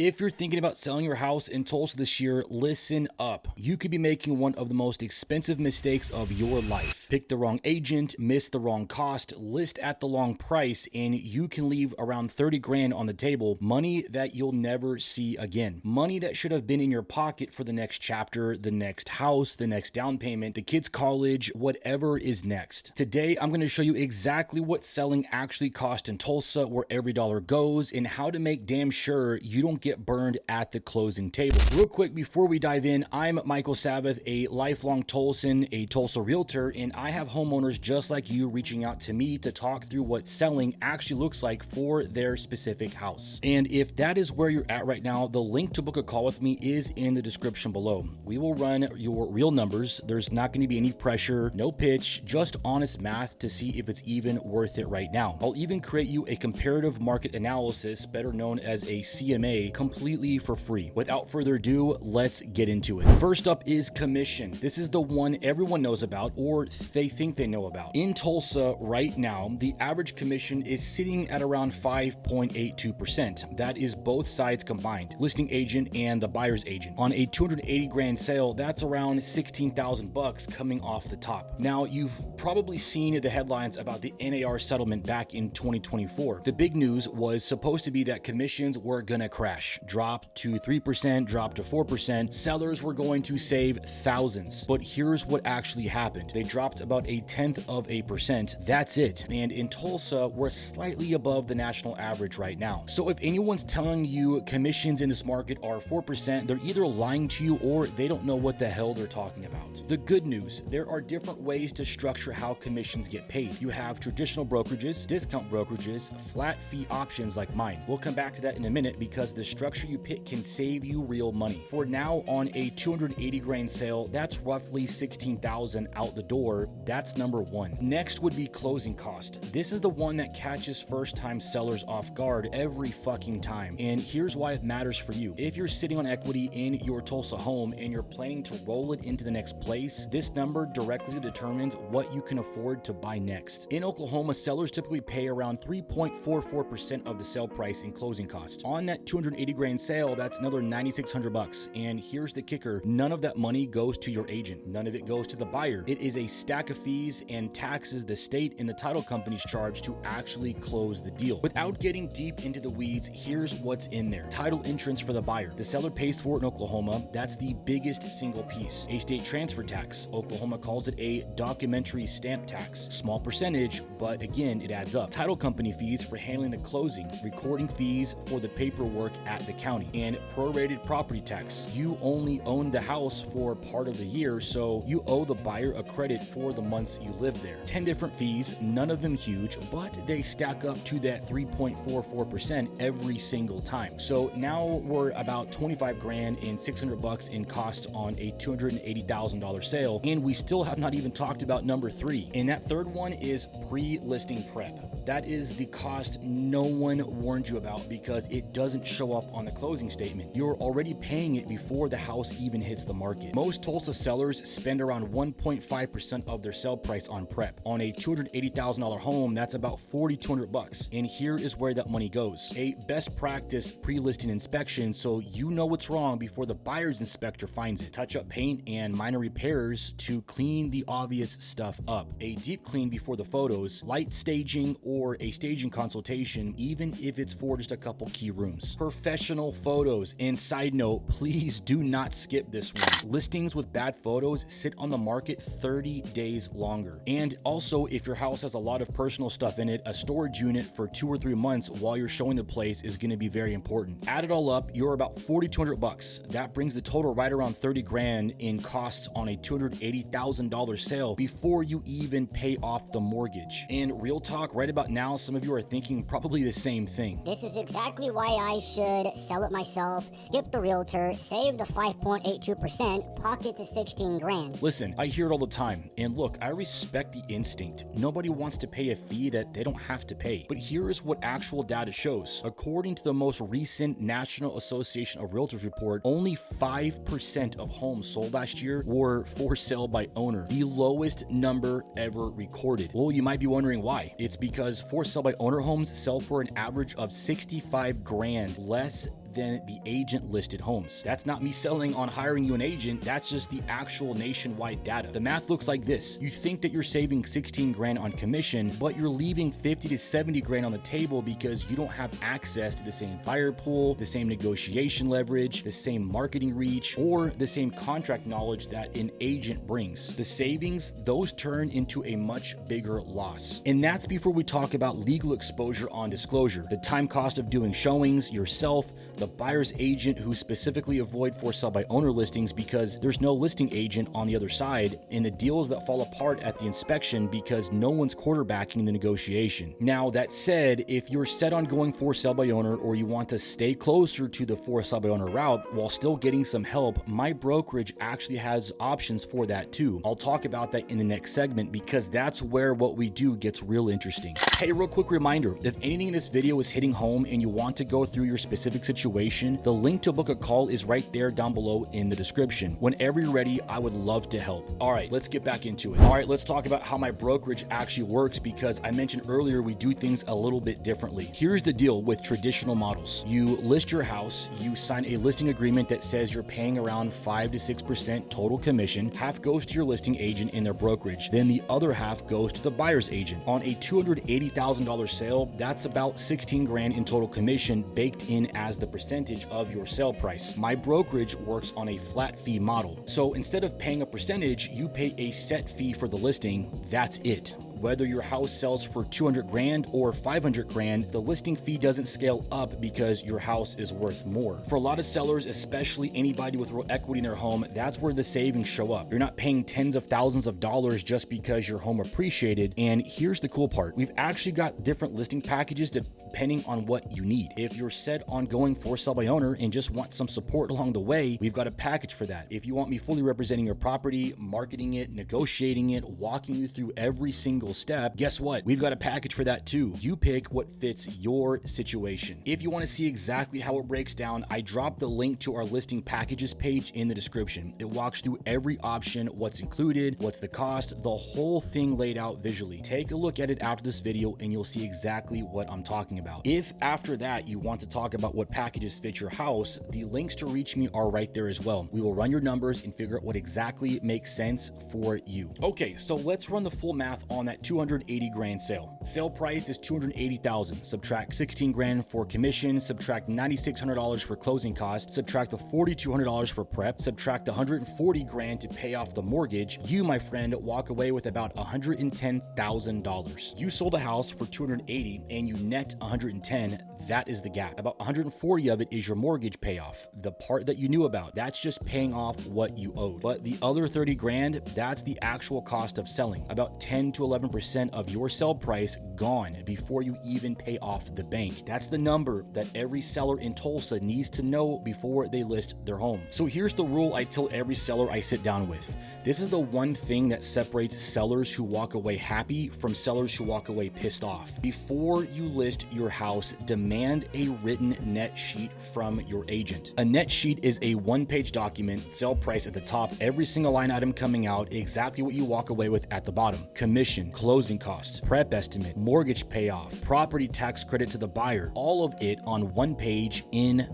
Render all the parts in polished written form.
If you're thinking about selling your house in Tulsa this year, listen up. You could be making one of the most expensive mistakes of your life. Pick the wrong agent, miss the wrong cost, list at the wrong price, and you can leave around 30 grand on the table, money that you'll never see again. Money that should have been in your pocket for the next chapter, the next house, the next down payment, the kids' college, whatever is next. Today, I'm going to show you exactly what selling actually costs in Tulsa, where every dollar goes, and how to make damn sure you don't get burned at the closing table. Real quick before we dive in, I'm Michael Saveth, a lifelong Tulsan, a Tulsa Realtor, and I have homeowners just like you reaching out to me to talk through what selling actually looks like for their specific house. And if that is where you're at right now, the link to book a call with me is in the description below. We will run your real numbers. There's not going to be any pressure, no pitch, just honest math to see if it's even worth it right now. I'll even create you a comparative market analysis, better known as a CMA, completely for free. Without further ado, let's get into it. First up is commission. This is the one everyone knows about, or they think they know about. In Tulsa right now, the average commission is sitting at around 5.82%. That is both sides combined, listing agent and the buyer's agent. On a 280 grand sale, that's around 16,000 bucks coming off the top. Now, you've probably seen the headlines about the NAR settlement back in 2024. The big news was supposed to be that commissions were gonna crash, drop to 3%, drop to 4%. Sellers were going to save thousands. But here's what actually happened. They dropped about 0.1%. That's it. And in Tulsa, we're slightly above the national average right now. So if anyone's telling you commissions in this market are 4%, they're either lying to you or they don't know what the hell they're talking about. The good news, there are different ways to structure how commissions get paid. You have traditional brokerages, discount brokerages, flat fee options like mine. We'll come back to that in a minute because the structure you pick can save you real money. For now, on a 280 grand sale, that's roughly 16,000 out the door. That's number one. Next would be closing cost. This is the one that catches first-time sellers off guard every fucking time. And here's why it matters for you. If you're sitting on equity in your Tulsa home and you're planning to roll it into the next place, this number directly determines what you can afford to buy next. In Oklahoma, sellers typically pay around 3.44% of the sale price in closing costs. On that 280 grand sale, that's another 9,600 bucks. And here's the kicker. None of that money goes to your agent. None of it goes to the buyer. It is a stack of fees and taxes the state and the title companies charge to actually close the deal. Without getting deep into the weeds, here's what's in there. Title insurance for the buyer. The seller pays for it in Oklahoma. That's the biggest single piece. A state transfer tax. Oklahoma calls it a documentary stamp tax. Small percentage, but again, it adds up. Title company fees for handling the closing. Recording fees for the paperwork at the county. And prorated property tax. You only own the house for part of the year, so you owe the buyer a credit for the months you live there. 10 different fees, none of them huge, but they stack up to that 3.44% every single time. So now we're about 25 grand and 600 bucks in costs on a $280,000 sale, and we still have not even talked about number three. And that third one is pre-listing prep. That is the cost no one warned you about because it doesn't show up on the closing statement. You're already paying it before the house even hits the market. Most Tulsa sellers spend around 1.5% of their sale price on prep. On a $280,000 home, that's about 4,200 bucks. And here is where that money goes. A best practice pre-listing inspection so you know what's wrong before the buyer's inspector finds it. Touch up paint and minor repairs to clean the obvious stuff up. A deep clean before the photos, light staging or a staging consultation, even if it's for just a couple key rooms. Professional photos. And side note, please do not skip this one. Listings with bad photos sit on the market 30 days longer. And also, if your house has a lot of personal stuff in it, a storage unit for 2 or 3 months while you're showing the place is going to be very important. Add it all up, you're about 4,200 bucks. That brings the total right around 30 grand in costs on a $280,000 sale before you even pay off the mortgage. And real talk, right about now, some of you are thinking probably the same thing. This is exactly why I should sell it myself, skip the realtor, save the 5.82%, pocket the 16 grand. Listen, I hear it all the time. And look, I respect the instinct. Nobody wants to pay a fee that they don't have to pay. But here is what actual data shows. According to the most recent National Association of Realtors report, only 5% of homes sold last year were for sale by owner, the lowest number ever recorded. Well, you might be wondering why. It's because for sale by owner homes sell for an average of 65 grand less than the agent listed homes. That's not me selling on hiring you an agent. That's just the actual nationwide data. The math looks like this. You think that you're saving 16 grand on commission, but you're leaving 50 to 70 grand on the table because you don't have access to the same buyer pool, the same negotiation leverage, the same marketing reach, or the same contract knowledge that an agent brings. The savings, those turn into a much bigger loss. And that's before we talk about legal exposure on disclosure, the time cost of doing showings, yourself, the buyer's agent who specifically avoid for sell by owner listings because there's no listing agent on the other side, and the deals that fall apart at the inspection because no one's quarterbacking the negotiation. Now, that said, if you're set on going for sell by owner or you want to stay closer to the for sell by owner route while still getting some help, my brokerage actually has options for that too. I'll talk about that in the next segment because that's where what we do gets real interesting. Hey, real quick reminder, if anything in this video is hitting home and you want to go through your specific situation, the link to book a call is right there down below in the description. Whenever you're ready, I would love to help. All right, let's get back into it. All right, let's talk about how my brokerage actually works because I mentioned earlier we do things a little bit differently. Here's the deal with traditional models. You list your house, you sign a listing agreement that says you're paying around 5 to 6% total commission. Half goes to your listing agent in their brokerage. Then the other half goes to the buyer's agent. On a $280,000 sale, that's about 16 grand in total commission baked in as the percentage of your sale price. My brokerage works on a flat fee model. So instead of paying a percentage, you pay a set fee for the listing. That's it. Whether your house sells for 200 grand or 500 grand, the listing fee doesn't scale up because your house is worth more. For a lot of sellers, especially anybody with real equity in their home, that's where the savings show up. You're not paying tens of thousands of dollars just because your home appreciated. And here's the cool part. We've actually got different listing packages depending on what you need. If you're set on going for sell by owner and just want some support along the way, we've got a package for that. If you want me fully representing your property, marketing it, negotiating it, walking you through every single step, guess what? We've got a package for that too. You pick what fits your situation. If you want to see exactly how it breaks down, I dropped the link to our listing packages page in the description. It walks through every option, what's included, what's the cost, the whole thing laid out visually. Take a look at it after this video and you'll see exactly what I'm talking about. If after that you want to talk about what packages fit your house, the links to reach me are right there as well. We will run your numbers and figure out what exactly makes sense for you. Okay, so let's run the full math on that 280 grand sale. Sale price is 280,000. Subtract 16 grand for commission, subtract $9,600 for closing costs, subtract the $4,200 for prep, subtract 140 grand to pay off the mortgage. You, my friend, walk away with about $110,000. You sold a house for 280 and you net 110. That is the gap. About 140 of it is your mortgage payoff. The part that you knew about, that's just paying off what you owed. But the other 30 grand, that's the actual cost of selling. About 10 to 11% of your sell price gone before you even pay off the bank. That's the number that every seller in Tulsa needs to know before they list their home. So here's the rule I tell every seller I sit down with. This is the one thing that separates sellers who walk away happy from sellers who walk away pissed off. Before you list your house, demand a written net sheet from your agent. A net sheet is a one-page document, sale price at the top, every single line item coming out, exactly what you walk away with at the bottom. Commission, closing costs, prep estimate, mortgage payoff, property tax credit to the buyer, all of it on one page in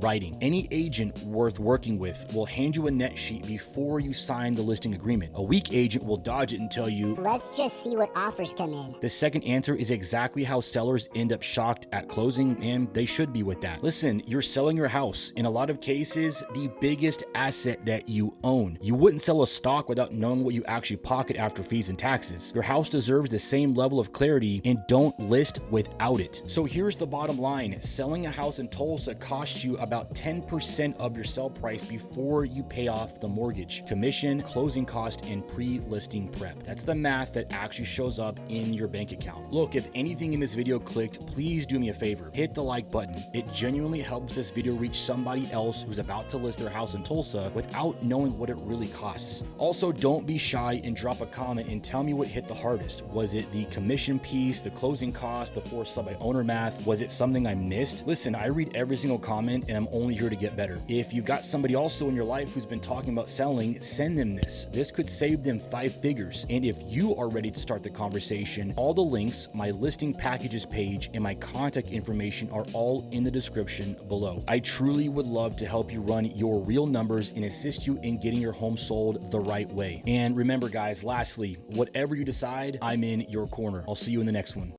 writing. Any agent worth working with will hand you a net sheet before you sign the listing agreement. A weak agent will dodge it and tell you, let's just see what offers come in. The second answer is exactly how sellers end up shocked at closing, and they should be with that. Listen, you're selling your house. In a lot of cases, the biggest asset that you own. You wouldn't sell a stock without knowing what you actually pocket after fees and taxes. Your house deserves the same level of clarity, and don't list without it. So here's the bottom line. Selling a house in Tulsa costs you about 10% of your sell price before you pay off the mortgage, commission, closing cost, and pre-listing prep. That's the math that actually shows up in your bank account. Look, if anything in this video clicked, please do me a favor. Hit the like button. It genuinely helps this video reach somebody else who's about to list their house in Tulsa without knowing what it really costs. Also, don't be shy and drop a comment and tell me what hit the hardest. Was it the commission piece, the closing cost, the for sell by owner math? Was it something I missed? Listen, I read every single comment and I'm only here to get better. If you've got somebody also in your life who's been talking about selling, send them this. This could save them 5 figures. And if you are ready to start the conversation, all the links, my listing packages page, and my contact information are all in the description below. I truly would love to help you run your real numbers and assist you in getting your home sold the right way. And remember, guys, lastly, whatever you decide, I'm in your corner. I'll see you in the next one.